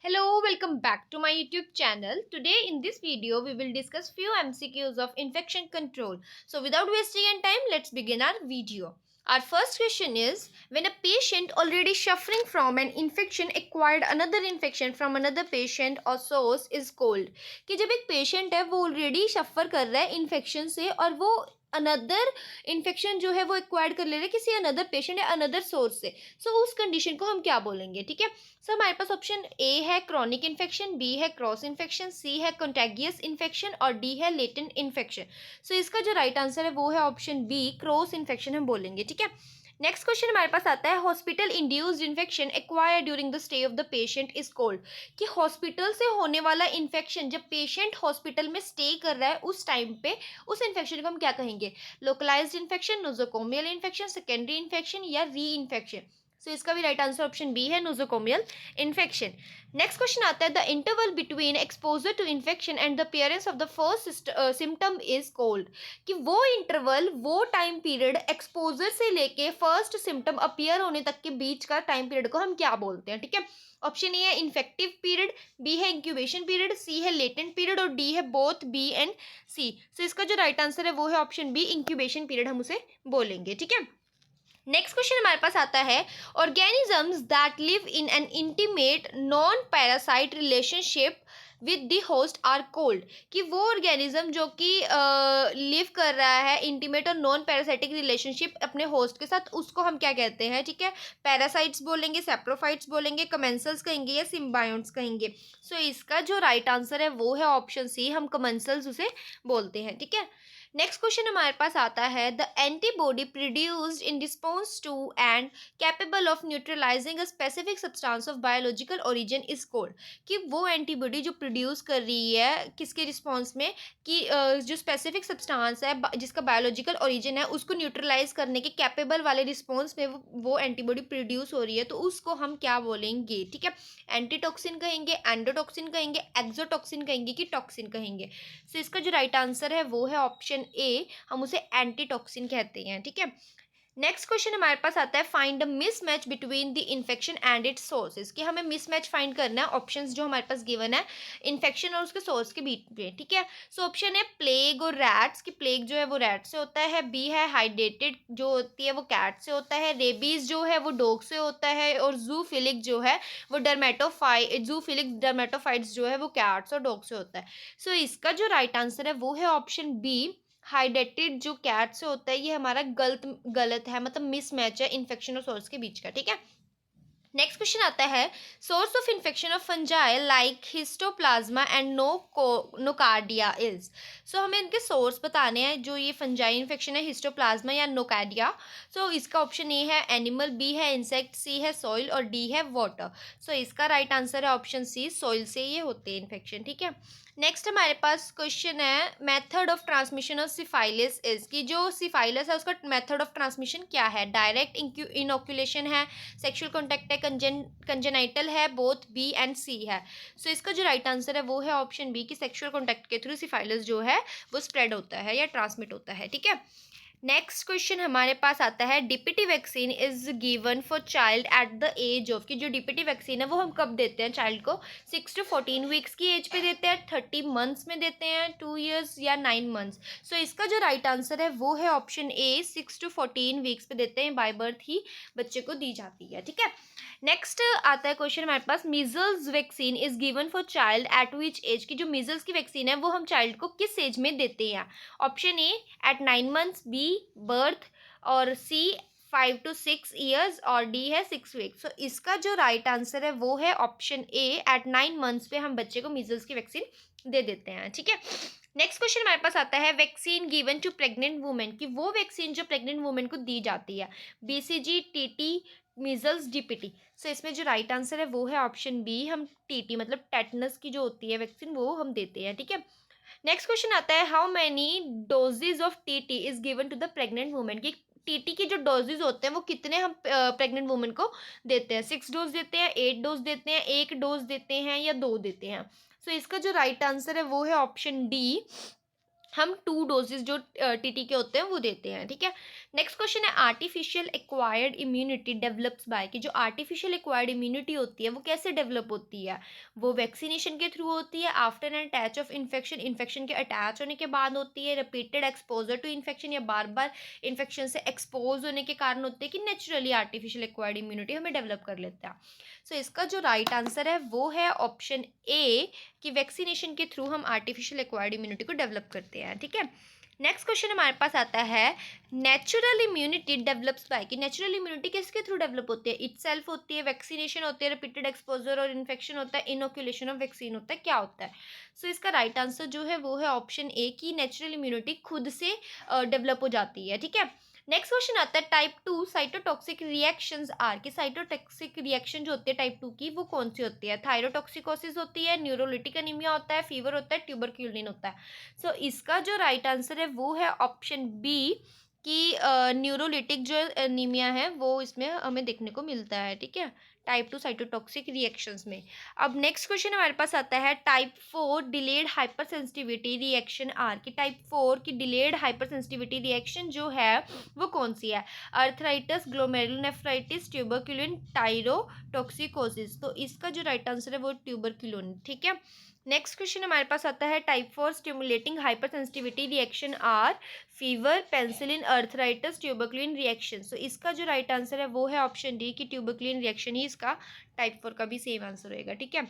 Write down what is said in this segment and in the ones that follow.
Hello, welcome back to my YouTube channel. Today in this video we will discuss few MCQs of infection control. So without wasting any time, let's begin our video. Our first question is, when a patient already suffering from an infection acquired another infection from another patient or source is called. कि जब एक patient है वो already suffer कर रहा है infection से और वो अनदर इन्फेक्शन जो है वो एक्वायर्ड कर ले रहे हैं किसी अनदर पेशेंट या अनदर सोर्स से. सो उस कंडीशन को हम क्या बोलेंगे? ठीक है. सो हमारे पास ऑप्शन ए है क्रॉनिक इन्फेक्शन, बी है क्रॉस इन्फेक्शन, सी है कंटेगियस इन्फेक्शन और डी है लेटेंट इन्फेक्शन. सो इसका जो राइट आंसर है वो है ऑप्शन बी, क्रॉस इन्फेक्शन हम बोलेंगे. ठीक है. नेक्स्ट क्वेश्चन हमारे पास आता है, hospital induced infection acquired during the stay of the patient is called. कि हॉस्पिटल से होने वाला इन्फेक्शन जब पेशेंट हॉस्पिटल में स्टे कर रहा है उस टाइम पे उस इन्फेक्शन को हम क्या कहेंगे? Localised infection, nosocomial infection, secondary infection या री इन्फेक्शन. सो इसका भी राइट आंसर ऑप्शन बी है, नोजोकोमियल इन्फेक्शन. नेक्स्ट क्वेश्चन आता है, the interval between exposure to infection and the appearance of the first symptom is called. कि वो interval, वो time period exposure से लेके फर्स्ट सिम्टम अपीयर होने तक के बीच का टाइम पीरियड को हम क्या बोलते हैं? ठीक है. ऑप्शन ए है इन्फेक्टिव पीरियड, बी है इंक्यूबेशन पीरियड, सी है लेटेंट पीरियड और डी है बोथ बी एंड सी. सो इसका जो राइट आंसर है वो है ऑप्शन बी, इंक्यूबेशन पीरियड हम उसे बोलेंगे. ठीक है. नेक्स्ट क्वेश्चन हमारे पास आता है, organisms that live in an intimate non parasite relationship with the host are called. कि वो ऑर्गेनिज्म जो कि लिव कर रहा है इंटीमेट और नॉन पैरासाइटिक रिलेशनशिप अपने होस्ट के साथ, उसको हम क्या कहते हैं? ठीक है. पैरासाइट्स बोलेंगे, सेप्रोफाइट्स बोलेंगे, कमेंसल्स कहेंगे या सिम्बायोन्ट्स कहेंगे. सो इसका जो राइट आंसर है वो है ऑप्शन सी, हम कमेंसल्स उसे बोलते हैं. ठीक है. नेक्स्ट क्वेश्चन हमारे पास आता है, the antibody produced in response to and capable of neutralising a specific substance of biological origin is called. कि वो एंटीबॉडी जो प्रोड्यूस कर रही है किसके रिस्पॉन्स में, कि जो स्पेसिफिक सब्सटेंस है जिसका बायोलॉजिकल ओरिजिन है उसको न्यूट्रलाइज करने के कैपेबल वाले रिस्पॉन्स में वो एंटीबॉडी प्रोड्यूस हो रही है, तो उसको हम क्या बोलेंगे? ठीक है. एंटीटॉक्सिन कहेंगे, एंडोटॉक्सिन कहेंगे, एक्सोटॉक्सिन कहेंगे कि टॉक्सिन कहेंगे. सो इसका जो राइट आंसर है वो है ऑप्शन ए, हम उसे एंटीटॉक्सिन कहते हैं. ठीक है. नेक्स्ट क्वेश्चन हमारे पास आता है, find the mismatch between the infection and it's sources. कि हमें मिसमैच फाइंड करना है ऑप्शंस जो हमारे पास गिवन है इन्फेक्शन और उसके सोर्स के बीच में. ठीक है. सो ऑप्शन है प्लेग और रैट्स. कि प्लेग जो है वो रैट से होता है, बी है हाइड्रेटेड जो होती है वो कैट से होता है, रेबीज जो है वो डॉग से होता है और जूफिलिक जो है वो जूफिलिक डर्मेटोफाइट्स जो है वो कैट्स और डॉग से होता है. सो इसका जो राइट आंसर है वो है ऑप्शन बी, हाइडेटेड जो कैट से होता है. ये हमारा गलत है, मतलब मिसमैच है इन्फेक्शन और सोर्स के बीच का. ठीक है. नेक्स्ट क्वेश्चन आता है, source of infection of fungi like histoplasma and nocardia is. So हमें इनके सोर्स बताने हैं जो ये फंजाई इन्फेक्शन है, हिस्टोप्लाज्मा या नोकार्डिया. सो इसका ऑप्शन ए है एनिमल, बी है इंसेक्ट, सी है सॉइल और डी है वाटर. सो इसका राइट आंसर है ऑप्शन सी, सॉइल से ये होते हैं इन्फेक्शन. ठीक है. नेक्स्ट हमारे पास क्वेश्चन है, method of transmission of syphilis is. की जो सिफाइलिस है उसका मेथड ऑफ ट्रांसमिशन क्या है? डायरेक्ट इनोकुलेशन है, सेक्सुअल कॉन्टैक्ट है, कंजेनाइटल है, बोथ बी एंड सी है. सो इसका जो राइट आंसर है वो है ऑप्शन बी, कि सेक्सुअल कॉन्टैक्ट के थ्रू सिफाइलिस जो है वो स्प्रेड होता है या ट्रांसमिट होता है. ठीक है. नेक्स्ट क्वेश्चन हमारे पास आता है, DPT vaccine is given for child at the age of. की जो डीपीटी वैक्सीन है वो हम कब देते हैं चाइल्ड को? 6 to 14 वीक्स की एज पे देते हैं, 30 मंथ्स में देते हैं, 2 years या 9 months. सो इसका जो राइट आंसर है वो है ऑप्शन ए, 6 to 14 वीक्स पे देते हैं, बाय बर्थ ही बच्चे को दी जाती है. ठीक है. नेक्स्ट आता है क्वेश्चन हमारे पास, measles vaccine is given for child at which age. की जो मीजल्स की वैक्सीन है वो हम चाइल्ड को किस एज में देते हैं? Option A at 9 months, B birth और सी 5 to 6 years और डी है 6 weeks. सो इसका जो राइट आंसर है वो है ऑप्शन ए, एट 9 months पे हम बच्चे को मीजल्स की वैक्सीन दे देते हैं. ठीक है. नेक्स्ट क्वेश्चन हमारे पास आता है, vaccine given to pregnant women. की वो वैक्सीन जो प्रेग्नेंट वुमेन को दी जाती है, बीसीजी, टीटी, मीजल्स, डीपीटी. सो इसमें जो राइट आंसर है वो है ऑप्शन बी, हम टीटी मतलब टेटनस की जो होती है वैक्सीन वो हम देते हैं. ठीक है. नेक्स्ट क्वेश्चन आता है, how many doses of TT is given to the pregnant women. की टीटी के जो डोजेज होते हैं वो कितने हम प्रेग्नेंट वुमेन को देते हैं? 6 डोज देते हैं, 8 डोज देते हैं, 1 डोज देते हैं या 2 देते हैं. सो इसका जो राइट आंसर है वो है ऑप्शन डी, हम 2 डोजेज जो टीटी के होते हैं वो देते हैं, ठीक है। नेक्स्ट क्वेश्चन है artificial acquired immunity develops by, कि जो आर्टिफिशियल एक्वायर्ड इम्यूनिटी होती है वो कैसे डेवलप होती है, वो वैक्सीनेशन के थ्रू होती है, after N attach of infection, infection के अटैच होने के बाद होती है, रिपीटेड एक्सपोजर टू इन्फेक्शन या बार बार इन्फेक्शन से एक्सपोज होने के कारण होते हैं, कि नेचुरली आर्टिफिशियल एक्वायर्ड इम्यूनिटी हमें डेवलप कर लेता है। सो इसका जो राइट आंसर है वो है ऑप्शन ए, कि वैक्सीनेशन के थ्रू हम आर्टिफिशियल एक्वायर्ड इम्यूनिटी को डेवलप करते हैं, ठीक है। नेक्स्ट क्वेश्चन हमारे पास आता है नेचुरल इम्यूनिटी डेवलप्स बाय, कि नेचुरल इम्यूनिटी किसके थ्रू डेवलप होती है, इटसेल्फ होती है, वैक्सीनेशन होती है, रिपीटेड एक्सपोजर और इन्फेक्शन होता है, इनोक्यूलेशन ऑफ वैक्सीन होता है, क्या होता है। सो इसका राइट आंसर जो है वो है ऑप्शन ए, की नेचुरल इम्यूनिटी खुद से डेवलप हो जाती है, ठीक है। नेक्स्ट क्वेश्चन आता है टाइप 2 साइटोटॉक्सिक रिएक्शंस आर, की साइटोटॉक्सिक रिएक्शन जो होती है टाइप 2 की वो कौन सी होती है, थायरोटॉक्सिकोसिस होती है, न्यूरोलिटिक एनीमिया होता है, फीवर होता है, ट्यूबरक्यूलिन होता है। सो इसका जो राइट आंसर है वो है ऑप्शन बी, कि न्यूरोलिटिक जो एनीमिया है वो इसमें हमें देखने को मिलता है, ठीक है, टाइप 2 साइटोटॉक्सिक रिएक्शंस में। अब नेक्स्ट क्वेश्चन हमारे पास आता है type 4 delayed hypersensitivity reaction are, की टाइप 4 की डिलेड हाइपर सेंसिटिविटी रिएक्शन जो है वो कौन सी है, अर्थराइटिस, ग्लोमेरुलोनेफ्राइटिस, ट्यूबरक्यूलिन, टायरोटॉक्सिकोसिस। तो इसका जो राइट आंसर है वो ट्यूबरक्यूलिन, ठीक है। नेक्स्ट क्वेश्चन हमारे पास आता है type 4 stimulating hypersensitivity reaction are, fever, penicillin, arthritis, tuberculin reaction. So इसका जो राइट आंसर है वो है ऑप्शन डी, की ट्यूबरक्यूलिन रिएक्शन ही इसका टाइप 4 का भी सेम आंसर होएगा, ठीक है।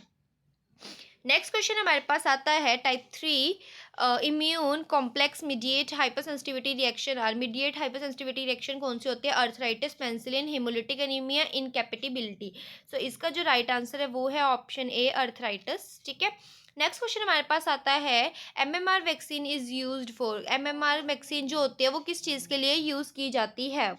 नेक्स्ट क्वेश्चन हमारे पास आता है type 3 immune complex mediated hypersensitivity reaction are, mediated hypersensitivity reaction कौन सी होती है, arthritis, penicillin, haemolytic anaemia, incompatibility. So इसका जो राइट आंसर है वो है ऑप्शन ए, अर्थराइटिस, ठीक है। नेक्स्ट क्वेश्चन हमारे पास आता है MMR vaccine is used for, MMR vaccine जो होती है वो किस चीज़ के लिए यूज़ की जाती है।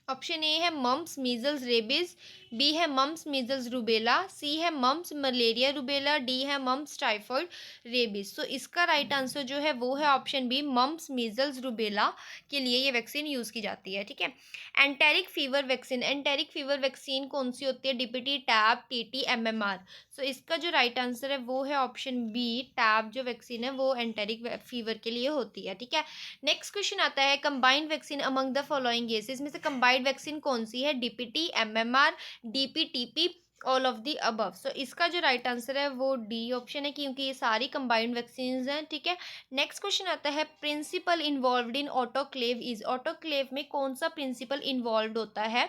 ऑप्शन ए है मम्प्स मीजल्स रेबीज, बी है मम्प्स मीजल्स रूबेला, सी है मम्प्स मलेरिया रूबेला, डी है मम्प्स टाइफॉइड रेबीज। सो इसका राइट आंसर जो है वो है option B, mumps measles rubella के लिए ये वैक्सीन यूज़ की जाती है, ठीक है। Enteric fever vaccine, enteric fever vaccine कौन सी होती है, डीपीटी, टैब, टीटी, एमएमआर। सो इसका जो राइट आंसर है वो है ऑप्शन बी, टैब जो वैक्सीन है वो एंटेरिक फीवर के लिए होती है, ठीक है। नेक्स्ट क्वेश्चन आता है combined vaccine among the following cases में से कंबाइंड वैक्सीन कौन सी है, DPT, MMR, DPTP, all of the above. So इसका जो राइट आंसर है वो डी ऑप्शन है, क्योंकि ये सारी कंबाइंड वैक्सीन हैं, ठीक है। नेक्स्ट क्वेश्चन आता है principle involved in autoclave is, autoclave में कौन सा प्रिंसिपल इन्वॉल्व होता है,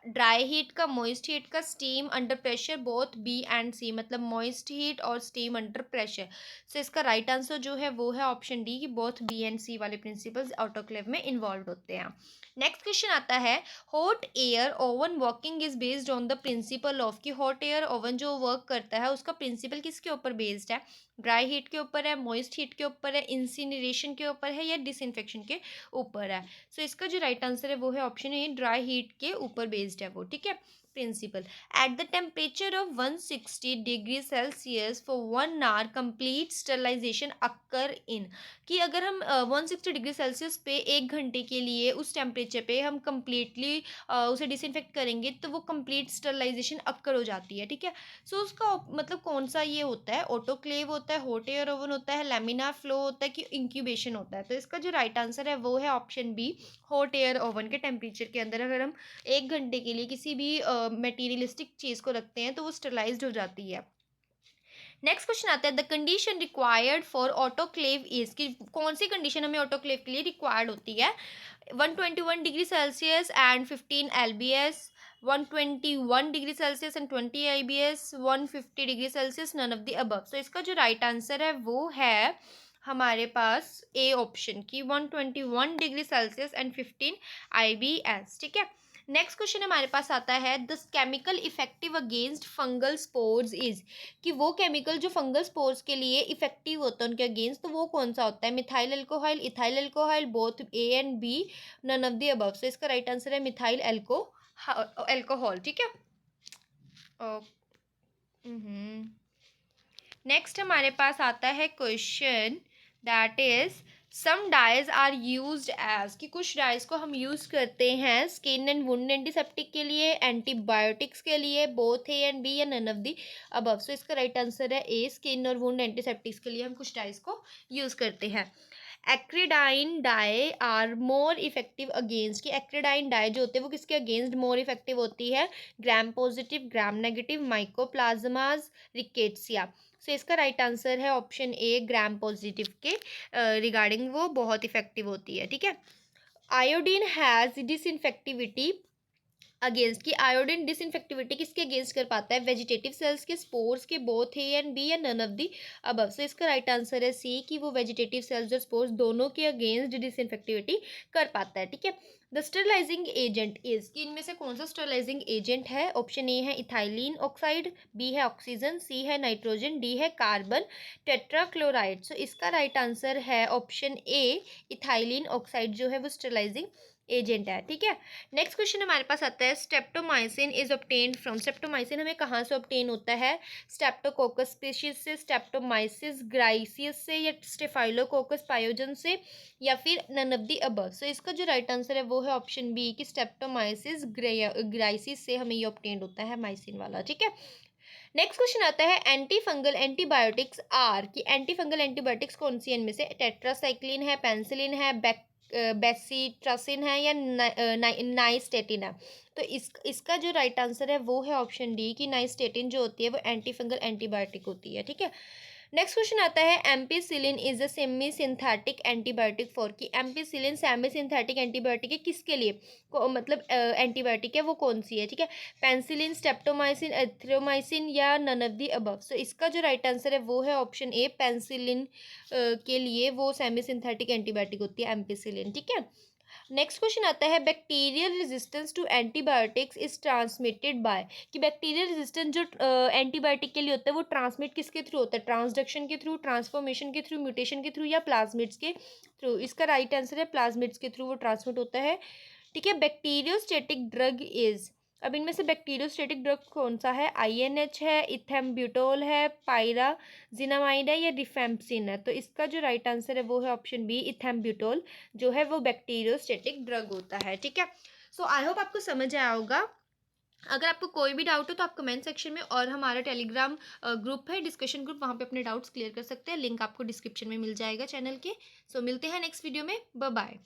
ड्राई हीट का, मॉइस्ट हीट का, steam under pressure, both B and C, मतलब मॉइस्ट हीट और स्टीम अंडर प्रेशर। सो इसका राइट आंसर जो है वो है ऑप्शन डी, कि बोथ बी एंड सी वाले प्रिंसिपल्स ऑटोक्लेव में इन्वॉल्व होते हैं। नेक्स्ट क्वेश्चन आता है hot air oven working is based on the principle of, कि हॉट एयर ओवन जो वर्क करता है उसका प्रिंसिपल किसके ऊपर बेस्ड है, ड्राई हीट के ऊपर है, मॉइस्ट हीट के ऊपर है, इंसिनरेशन के ऊपर है, या डिसइंफेक्शन के ऊपर है। सो इसका जो राइट आंसर है वो है ऑप्शन ए, ड्राई हीट के ऊपर बेस्ड है वो, ठीक है, principle. At the temperature of 160 degree Celsius for 1 hour complete sterilization occur in, कि अगर हम 160 डिग्री सेल्सियस पे 1 घंटे के लिए उस टेम्परेचर पे हम कम्प्लीटली उसे डिसइंफेक्ट करेंगे तो वो कंप्लीट स्टरलाइजेशन अक्कर हो जाती है, ठीक है। सो उसका मतलब कौन सा ये होता है, ऑटोक्लेव होता है, हॉट एयर ओवन होता है, लैमिनार फ्लो होता है, कि इंक्यूबेशन होता है। तो इसका जो राइट आंसर है वो है option B, hot air oven के टेम्परेचर के अंदर अगर हम 1 घंटे के लिए किसी भी मटेरियलिस्टिक चीज़ को रखते हैं तो वो स्टरलाइज्ड हो जाती है। नेक्स्ट क्वेश्चन आता है the condition required for autoclave is, कि कौन सी कंडीशन हमें ऑटोक्लेव के लिए रिक्वायर्ड होती है, 121 degree Celsius and 15 LBS, 121 degree Celsius and 20 IBS, 150 degree Celsius, none of the above. So इसका जो राइट आंसर है वो है हमारे पास ए ऑप्शन, की 121 डिग्री सेल्सियस एंड 15 आईबीएस, ठीक है। नेक्स्ट क्वेश्चन हमारे पास आता है the chemical effective against fungal spores is, कि वो केमिकल जो फंगल स्पोर्स के लिए इफेक्टिव होता है उनके अगेंस्ट, तो वो कौन सा होता है, methyl alcohol, ethyl alcohol, both A and B, none of the above. So इसका राइट आंसर है मिथाइल अल्कोहल, ठीक है। नेक्स्ट हमारे पास आता है question that is some dyes are used as, कि कुछ डाइज को हम यूज़ करते हैं स्किन एंड वुंड एंटीसेप्टिक के लिए, एंटीबायोटिक्स के लिए, बोथ ए एंड बी, या none of the above. So इसका राइट आंसर है ए, स्किन और वुंड एंटीसेप्टिक्स के लिए हम कुछ डाइज को यूज़ करते हैं। Acridine dye are more effective against, कि एक्रेडाइन डाई जो होते हैं वो किसके अगेंस्ट मोर इफेक्टिव होती है? Gram positive, gram negative, mycoplasmas, rickettsia. So इसका राइट आंसर है ऑप्शन ए, ग्राम पॉजिटिव के रिगार्डिंग वो बहुत इफेक्टिव होती है। ठीक है। आयोडीन हैज़ डिसइंफेक्टिविटी अगेंस्ट, की आयोडीन डिसइंफेक्टिविटी किसके अगेंस्ट कर पाता है? वेजिटेटिव सेल्स के, स्पोर्स के, बोथ ए एंड बी, या none of the above. So इसका राइट आंसर है सी, कि वो वेजिटेटिव सेल्स और स्पोर्स दोनों के अगेंस्ट डिसइंफेक्टिविटी कर पाता है। ठीक है। द स्टरलाइजिंग एजेंट इज, कि इनमें से कौन सा स्टरलाइजिंग एजेंट है? ऑप्शन ए है इथाइलिन ऑक्साइड, बी है ऑक्सीजन, सी है नाइट्रोजन, डी है कार्बन टेट्राक्लोराइड। सो इसका राइट आंसर है ऑप्शन ए, इथाइलिन ऑक्साइड जो है वो स्टरलाइजिंग एजेंट है। ठीक है। नेक्स्ट क्वेश्चन हमारे पास आता है, streptomycin is obtained from, streptomycin हमें कहाँ से ऑब्टेन होता है? स्टेप्टोकोकस स्पीशीज से, स्टेप्टोमाइसिस ग्राइसियस से, या स्टेफाइलोकोकस पायोजन से, या फिर none of the above. So इसका जो राइट आंसर है वो है ऑप्शन बी, कि स्टेप्टोमाइसिस ग्राइसिस से हमें ये ऑब्टेन होता है माइसिन वाला। ठीक है। नेक्स्ट क्वेश्चन आता है, एंटी फंगल एंटीबायोटिक्स आर, कि एंटी फंगल एंटीबायोटिक्स कौन सी है इनमें से? टेट्रासाइक्लिन है, पेंसिलिन है, बेसिट्रासिन है, या नाइस्टेटिन है। तो इसका जो राइट आंसर है वो है ऑप्शन डी, कि नाइस्टेटिन जो होती है वो एंटी फंगल एंटीबायोटिक होती है। ठीक है। नेक्स्ट क्वेश्चन आता है, ampicillin is a semi synthetic antibiotic for, की एम्पीसिलिन सेमी सिंथेटिक एंटीबायोटिक है किसके लिए? मतलब एंटीबायोटिक है वो कौन सी है? ठीक है। पेंसिलिन, स्टेप्टोमाइसिन, एथ्रोमाइसिन, या none of the above. So इसका जो राइट आंसर है वो है ऑप्शन ए, पेंसिलिन के लिए वो सेमी सिंथेटिक एंटीबायोटिक होती है एम्पीसिलिन। ठीक है। नेक्स्ट क्वेश्चन आता है, bacterial resistance to antibiotics is transmitted by, कि बैक्टीरियल रेजिस्टेंस जो एंटीबायोटिक के लिए होता है वो ट्रांसमिट किसके थ्रू होता है? ट्रांसडक्शन के थ्रू, ट्रांसफॉर्मेशन के थ्रू, म्यूटेशन के थ्रू, या प्लाज्मिड्स के थ्रू। इसका राइट आंसर है प्लाज्मिड्स के थ्रू वो ट्रांसमिट होता है। ठीक है। बैक्टीरियोस्टेटिक ड्रग इज, अब इनमें से बैक्टीरियोस्टेटिक ड्रग कौन सा है? आईएनएच है, इथेम्ब्यूटोल है, पायराजिनामाइड है, या रिफेम्पसिन है। तो इसका जो राइट आंसर है वो है ऑप्शन बी, इथेम्ब्यूटोल जो है वो बैक्टीरियोस्टेटिक ड्रग होता है। ठीक है। सो आई होप आपको समझ आया होगा। अगर आपको कोई भी डाउट हो तो आप कमेंट सेक्शन में, और हमारा टेलीग्राम ग्रुप है, डिस्कशन ग्रुप, वहाँ पे अपने डाउट्स क्लियर कर सकते हैं। लिंक आपको डिस्क्रिप्शन में मिल जाएगा चैनल के। सो मिलते हैं नेक्स्ट वीडियो में। Bye bye.